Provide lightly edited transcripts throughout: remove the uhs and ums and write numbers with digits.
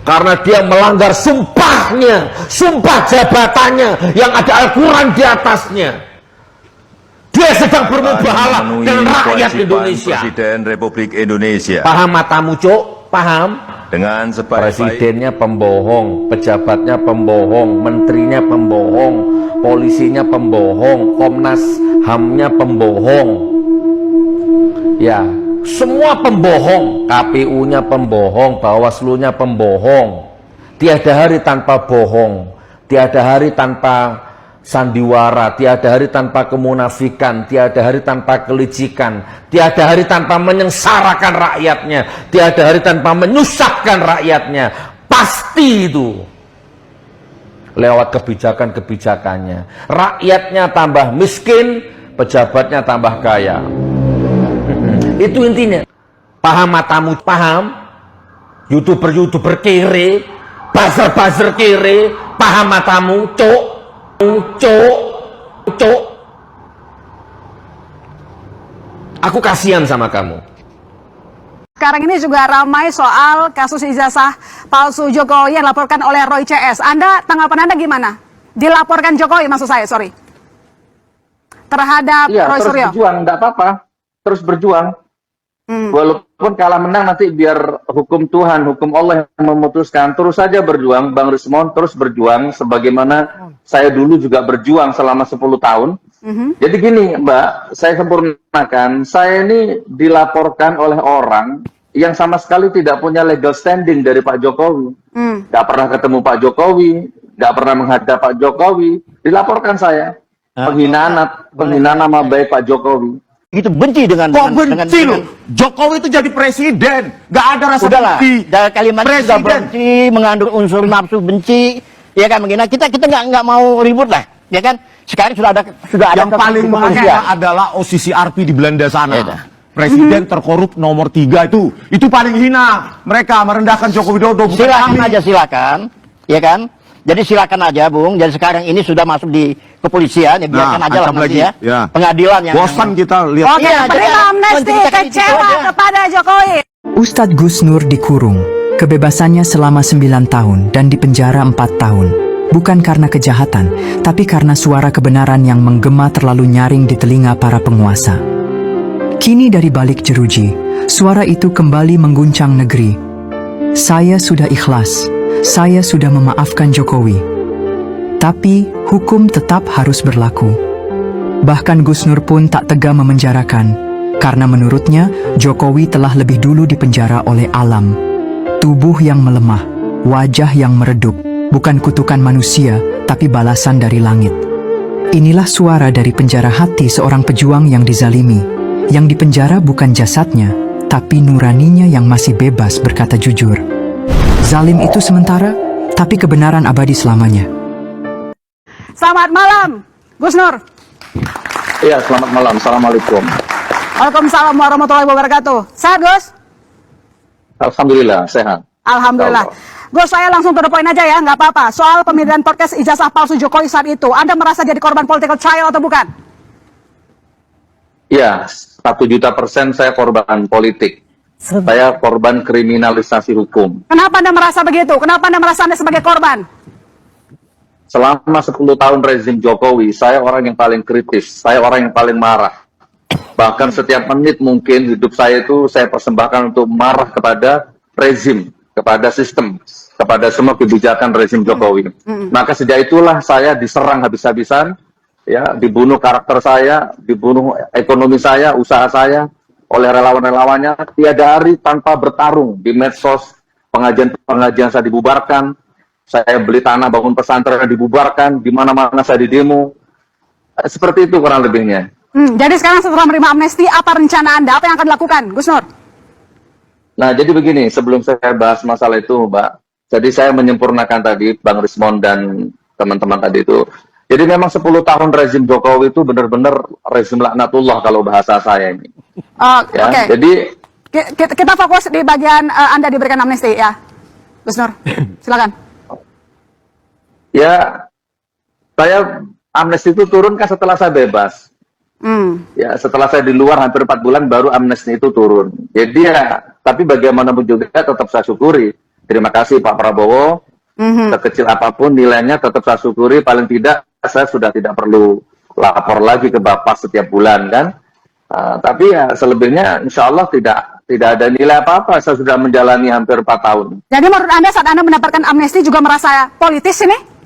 Karena dia melanggar sumpahnya, sumpah jabatannya yang ada Al-Quran di atasnya. Dia sedang bermubahalah dengan rakyat Indonesia. Presiden Republik Indonesia. Paham matamu, Cuk? Paham? Dengan Presidennya pembohong, pejabatnya pembohong, menterinya pembohong, polisinya pembohong, Komnas HAM-nya pembohong. Ya, semua pembohong. KPU-nya pembohong, Bawaslu-nya pembohong. Tiada hari tanpa bohong, tiada hari tanpa sandiwara, tiada hari tanpa kemunafikan, tiada hari tanpa kelicikan, tiada hari tanpa menyengsarakan rakyatnya, tiada hari tanpa menyusahkan rakyatnya. Pasti itu lewat kebijakan-kebijakannya. Rakyatnya tambah miskin, pejabatnya tambah kaya. Itu intinya. Paham matamu? Paham? YouTuber-YouTuber kere, buzzer-buzzer kere, paham matamu? Cuk. Cuk, aku kasihan sama kamu. Sekarang ini juga ramai soal kasus ijazah palsu Jokowi yang dilaporkan oleh Roy CS. Tanggapan Anda gimana? Dilaporkan Jokowi, maksud saya, sorry. Terhadap Roy Suryo. Terus berjuang, enggak apa-apa. Terus berjuang. Walaupun kalah menang nanti biar hukum Tuhan, hukum Allah yang memutuskan. Terus saja berjuang, Bang Rismon, terus berjuang sebagaimana saya dulu juga berjuang selama 10 tahun. Jadi gini, Mbak, saya sempurnakan. Saya ini dilaporkan oleh orang yang sama sekali tidak punya legal standing dari Pak Jokowi. Nggak pernah ketemu Pak Jokowi, nggak pernah menghadap Pak Jokowi. Dilaporkan saya. Penghinaan nama baik Pak Jokowi. Itu benci dengan loh. Jokowi itu jadi presiden, nggak ada rasa benci. Dari kalimat sudah benci, mengandung unsur nafsu benci, ya kan? Menghina kita nggak mau ribut lah, ya kan? Sekarang sudah ada yang paling menghina adalah OCCRP di Belanda sana. Ya, presiden terkorup nomor 3 itu paling hina. Mereka merendahkan Joko Widodo. Silakan aja, silakan, ya kan? Jadi silakan aja, Bung. Jadi sekarang ini sudah masuk di kepolisian, ya biarkan aja lah nanti ya. Pengadilan yang bosan kita lihat. Oke, terima amnesti kecewa kepada Jokowi. Ustadz Gus Nur dikurung. Kebebasannya selama 9 tahun dan dipenjara 4 tahun. Bukan karena kejahatan, tapi karena suara kebenaran yang menggema terlalu nyaring di telinga para penguasa. Kini dari balik jeruji, suara itu kembali mengguncang negeri. Saya sudah ikhlas. Saya sudah memaafkan Jokowi. Tapi hukum tetap harus berlaku. Bahkan Gus Nur pun tak tega memenjarakan, karena menurutnya Jokowi telah lebih dulu dipenjara oleh alam. Tubuh yang melemah, wajah yang meredup, bukan kutukan manusia, tapi balasan dari langit. Inilah suara dari penjara hati seorang pejuang yang dizalimi. Yang dipenjara bukan jasadnya, tapi nuraninya yang masih bebas berkata jujur. Zalim itu sementara, tapi kebenaran abadi selamanya. Selamat malam, Gus Nur. Iya, selamat malam. Assalamualaikum. Waalaikumsalam warahmatullahi wabarakatuh. Sehat, Gus? Alhamdulillah, sehat. Alhamdulillah. Gus, saya langsung to the point aja ya, nggak apa-apa. Soal pemilihan podcast ijazah palsu Jokowi saat itu, Anda merasa jadi korban political trial atau bukan? Iya, 1.000.000% saya korban politik. Saya korban kriminalisasi hukum. Kenapa Anda merasa begitu? Kenapa Anda merasa Anda sebagai korban? Selama 10 tahun rezim Jokowi, saya orang yang paling kritis. Saya orang yang paling marah. Bahkan setiap menit mungkin hidup saya itu saya persembahkan untuk marah kepada rezim, kepada sistem, kepada semua kebijakan rezim Jokowi. Maka sejak itulah saya diserang habis-habisan, ya, dibunuh karakter saya, dibunuh ekonomi saya, usaha saya, oleh relawan-relawannya. Tiada hari tanpa bertarung di medsos. Pengajian-pengajian saya dibubarkan, saya beli tanah bangun pesantren dibubarkan, di mana-mana saya didemo. Seperti itu kurang lebihnya. Jadi sekarang setelah menerima amnesti, apa rencana Anda? Apa yang akan dilakukan, Gus Nur? Nah, jadi begini, sebelum saya bahas masalah itu, Mbak, jadi saya menyempurnakan tadi, Bang Rismon dan teman-teman tadi itu. Jadi memang 10 tahun rezim Jokowi itu benar-benar rezim laknatullah kalau bahasa saya ini. Ya, Oke. Jadi kita fokus di bagian Anda diberikan amnesti ya, Gus Nur. Silakan. Ya, saya amnesti itu turun kan setelah saya bebas. Ya, setelah saya di luar hampir 4 bulan baru amnesti itu turun. Jadi ya, tapi bagaimanapun juga tetap saya syukuri Terima kasih Pak Prabowo. Sekecil apapun nilainya tetap saya syukuri. Paling tidak saya sudah tidak perlu lapor lagi ke Bapak setiap bulan kan. Tapi ya selebihnya insya Allah tidak ada nilai apa-apa. Saya sudah menjalani hampir 4 tahun. Jadi menurut Anda saat Anda mendapatkan amnesti juga merasa politis ini?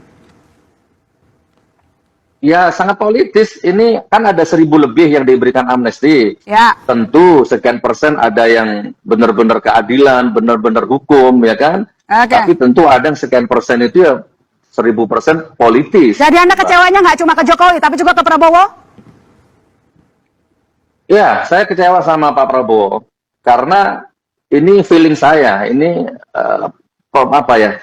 Ya sangat politis. Ini kan ada 1.000 lebih yang diberikan amnesti. Ya. Tentu sekian persen ada yang benar-benar keadilan, benar-benar hukum, ya kan? Oke. Tapi tentu ada yang sekian persen itu ya 1.000% politis. Jadi Anda kecewanya nggak cuma ke Jokowi, tapi juga ke Prabowo? Ya, saya kecewa sama Pak Prabowo. Karena ini feeling saya, ini apa ya?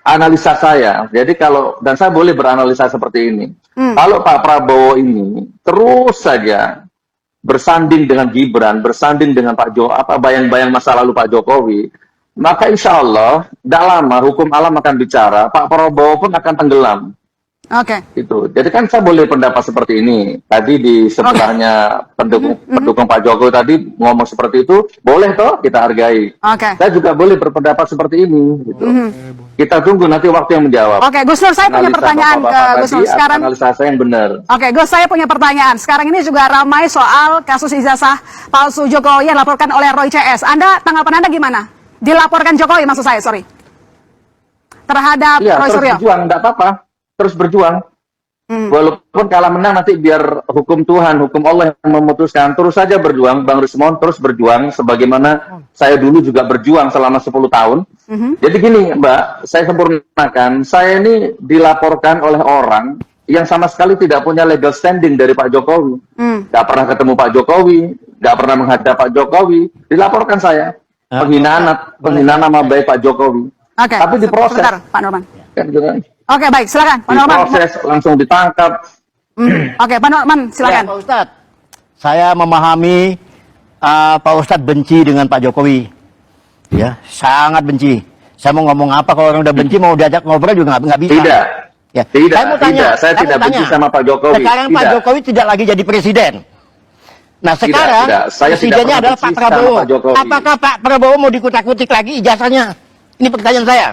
Analisa saya. Jadi dan saya boleh beranalisa seperti ini. Kalau Pak Prabowo ini terus saja bersanding dengan Gibran, bersanding dengan bayang-bayang masa lalu Pak Jokowi, maka insya Allah tidak lama hukum alam akan bicara, Pak Prabowo pun akan tenggelam. Oke. Itu. Jadi kan saya boleh pendapat seperti ini. Tadi di sebelahnya pendukung Pak Jokowi tadi ngomong seperti itu, boleh toh kita hargai. Oke. Saya juga boleh berpendapat seperti ini. Gitu. Kita tunggu nanti waktu yang menjawab. Oke, Gus Nur, saya punya pertanyaan ke Gus Nur sekarang. Analisa saya yang benar. Oke, Gus, saya punya pertanyaan. Sekarang ini juga ramai soal kasus ijazah palsu Jokowi yang dilaporkan oleh Roy CS. Tanggapan Anda gimana? Dilaporkan Jokowi, maksud saya, sorry. Terhadap Roy terus Suryo. berjuang, enggak apa-apa. Terus berjuang. Walaupun kalah menang nanti biar hukum Tuhan, hukum Allah yang memutuskan. Terus saja berjuang, Bang Rismon, terus berjuang. Sebagaimana saya dulu juga berjuang selama 10 tahun. Jadi gini, Mbak, saya sempurnakan. Saya ini dilaporkan oleh orang yang sama sekali tidak punya legal standing dari Pak Jokowi. Nggak pernah ketemu Pak Jokowi, nggak pernah menghadap Pak Jokowi. Dilaporkan saya. Penghinaan nama baik Pak Jokowi. Oke. Tapi diproses. Sebentar, Pak Norman. Kan, gitu kan. Oke, baik, silakan. Pak Norman. Diproses, langsung ditangkap. Oke, Pak Norman, silakan. Ya, Pak Ustadz, saya memahami Pak Ustadz benci dengan Pak Jokowi. Ya, sangat benci. Saya mau ngomong apa kalau orang udah benci, mau diajak ngobrol juga nggak bisa. Tidak. Ya. Tidak, saya mau tanya, saya tidak mau benci tanya. sama Pak Jokowi. Sekarang Pak Tidak. Jokowi tidak lagi jadi presiden. Nah sekarang tidak. Saya presidennya tidak adalah pernah Pak benci sama Prabowo. Pak Jokowi. Apakah Pak Prabowo mau dikutak-kutik lagi ijazahnya? Ini pertanyaan saya.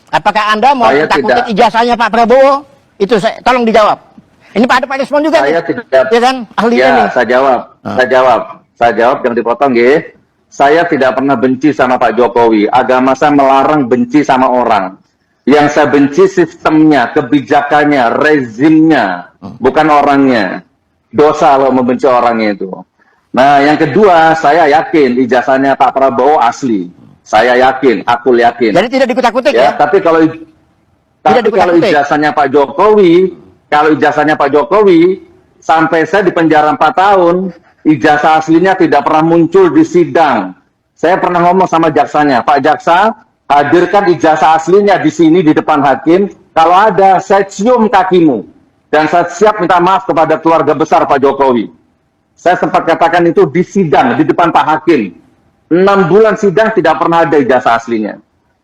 Apakah Anda mau Saya kutak-kutik tidak. ijazahnya Pak Prabowo? Itu tolong dijawab. Ini Pak ada Pak Respon juga Saya nih. tidak. Ya kan? Ahlinya Ya, nih. Saya jawab, jangan dipotong, ya. Saya tidak pernah benci sama Pak Jokowi. Agama saya melarang benci sama orang. Yang saya benci sistemnya, kebijakannya, rezimnya, bukan orangnya. Dosa kalau membenci orangnya itu. Nah, yang kedua, saya yakin ijazahnya Pak Prabowo asli. Saya yakin, aku yakin. Jadi tidak dikutak-kutik ya? Tapi kalau dikutak-kutik. ijazahnya Pak Jokowi, sampai saya di penjara 4 tahun, ijazah aslinya tidak pernah muncul di sidang. Saya pernah ngomong sama jaksanya, Pak Jaksa, hadirkan ijazah aslinya di sini di depan hakim. Kalau ada, saya cium kakimu. Dan saya siap minta maaf kepada keluarga besar Pak Jokowi. Saya sempat katakan itu di sidang, di depan Pak Hakim. 6 bulan sidang tidak pernah ada ijazah aslinya.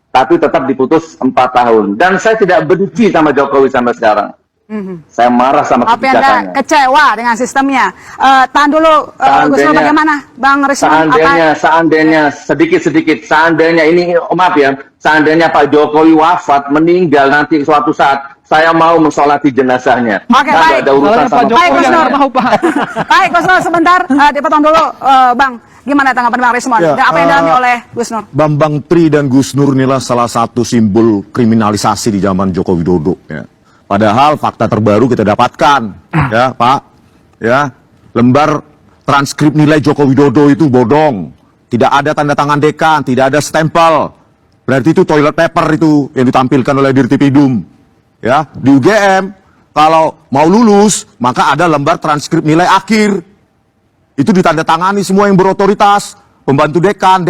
Tapi tetap diputus 4 tahun. Dan saya tidak benci sama Jokowi sampai sekarang. Saya marah sama Tapi Anda kebijakannya. kecewa dengan sistemnya. Tahan dulu, Gus Nur, bagaimana? Bang Risman, Seandainya sedikit-sedikit, seandainya ini, maaf ya, seandainya Pak Jokowi wafat, meninggal nanti suatu saat, saya mau mensolati jenazahnya. Oke, Nggak baik. ada urusan sama Baik, Gus Nur. Pak. Baik, Gus Nur, sebentar. Dipotong dulu, Bang. Gimana tanggapan Bang Risman? Ya, Dan apa yang dialami oleh Gus Nur? Bambang Tri dan Gus Nur inilah salah satu simbol kriminalisasi di zaman Joko Widodo. Ya. Padahal fakta terbaru kita dapatkan, ya Pak, ya lembar transkrip nilai Joko Widodo itu bodong, tidak ada tanda tangan dekan, tidak ada stempel, berarti itu toilet paper itu yang ditampilkan oleh Dirtipidum, ya di UGM kalau mau lulus maka ada lembar transkrip nilai akhir, itu ditandatangani semua yang berotoritas, pembantu dekan,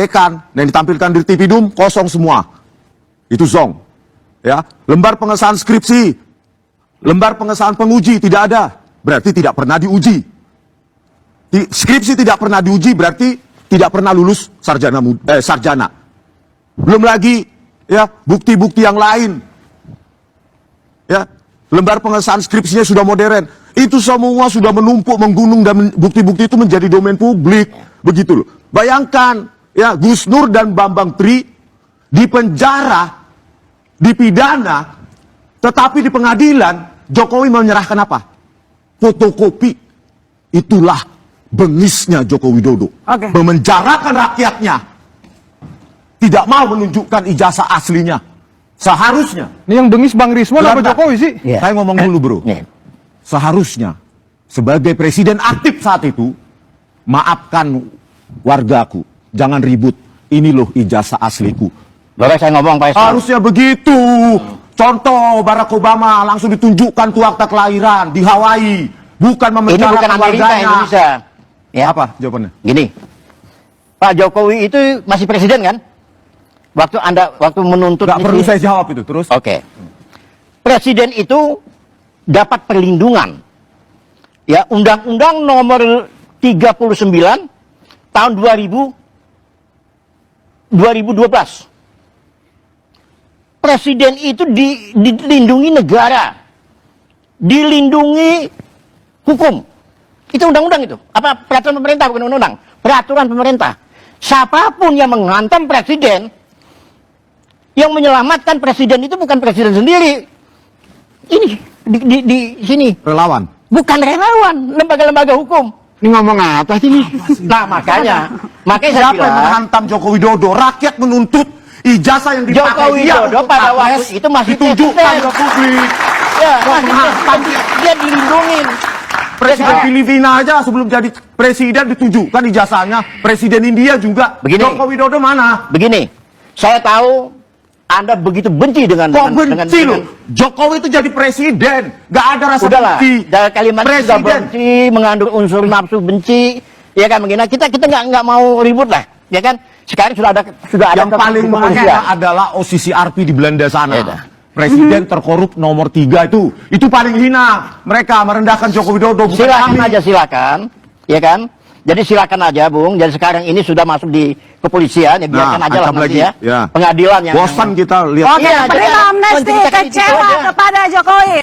yang ditampilkan Dirtipidum kosong semua, itu zong, ya lembar pengesahan skripsi. Lembar pengesahan penguji tidak ada, berarti tidak pernah diuji. Skripsi tidak pernah diuji, berarti tidak pernah lulus sarjana. Belum lagi ya bukti-bukti yang lain. Ya, lembar pengesahan skripsinya sudah modern. Itu semua sudah menumpuk, menggunung dan bukti-bukti itu menjadi domain publik, begitu loh. Bayangkan ya Gus Nur dan Bambang Tri dipenjara, dipidana, tetapi di pengadilan Jokowi menyerahkan apa? Fotokopi. Itulah bengisnya Joko Widodo. Oke. Memenjarakan rakyatnya. Tidak mau menunjukkan ijazah aslinya. Seharusnya. Ini yang bengis Bang Rismon apa Bentar. Jokowi sih? Iya. Saya ngomong dulu bro. Nih. Seharusnya sebagai presiden aktif saat itu, maafkan wargaku. Jangan ribut. Ini loh ijazah asliku. Boleh saya ngomong Pak Esman? Harusnya begitu. Contoh Barack Obama langsung ditunjukkan tuh akta kelahiran di Hawaii. Bukan Ini bukan memenjarakan Amerika, warganya. Indonesia. Ya. Apa jawabannya? Gini, Pak Jokowi itu masih presiden kan? Waktu menuntut Nggak perlu saya jawab itu. Terus? Oke. Presiden itu dapat perlindungan. Ya, Undang-Undang nomor 39 tahun 2012. Presiden itu dilindungi negara. Dilindungi hukum. Itu undang-undang itu. Apa peraturan pemerintah bukan undang-undang? Peraturan pemerintah. Siapapun yang menghantam presiden, yang menyelamatkan presiden itu bukan presiden sendiri. Ini di sini. Relawan. Bukan relawan, lembaga-lembaga hukum. Ini ngomong apa sih nih? Nah, makanya saya Siapa yang bilang, menghantam Joko Widodo? Rakyat menuntut ijazah yang dipakai Joko dia Widodo untuk pada capres waktu itu masih ditunjukkan presiden. ke publik. ya, dia dilindungi. Presiden Filipina aja sebelum jadi presiden ditunjukkan ijazahnya. Presiden India juga. Begini. Joko Widodo mana? Begini, saya tahu Anda begitu benci dengan Kok benci loh? Jokowi itu jadi presiden, nggak ada rasa Udahlah, benci. dari kalimat sudah Presiden. benci, mengandung unsur nafsu benci, ya kan begini. Kita nggak mau ribut lah, ya kan? Sekarang sudah ada Yang paling kepolisian. mengenai adalah OCCRP di Belanda sana. Ya dah. Presiden terkorup nomor 3 itu paling hina. Mereka merendahkan Joko Widodo. Bukan Silakan kami. aja silakan, ya kan? Jadi silakan aja, Bung. Jadi sekarang ini sudah masuk di kepolisian, ya biarkan aja lah ancam nanti lagi. ya. Ya. Pengadilan yang Bosan kita lihat. Oke, Iya, penerima jadi amnesti menceritakan itu kecewa aja. kepada Jokowi.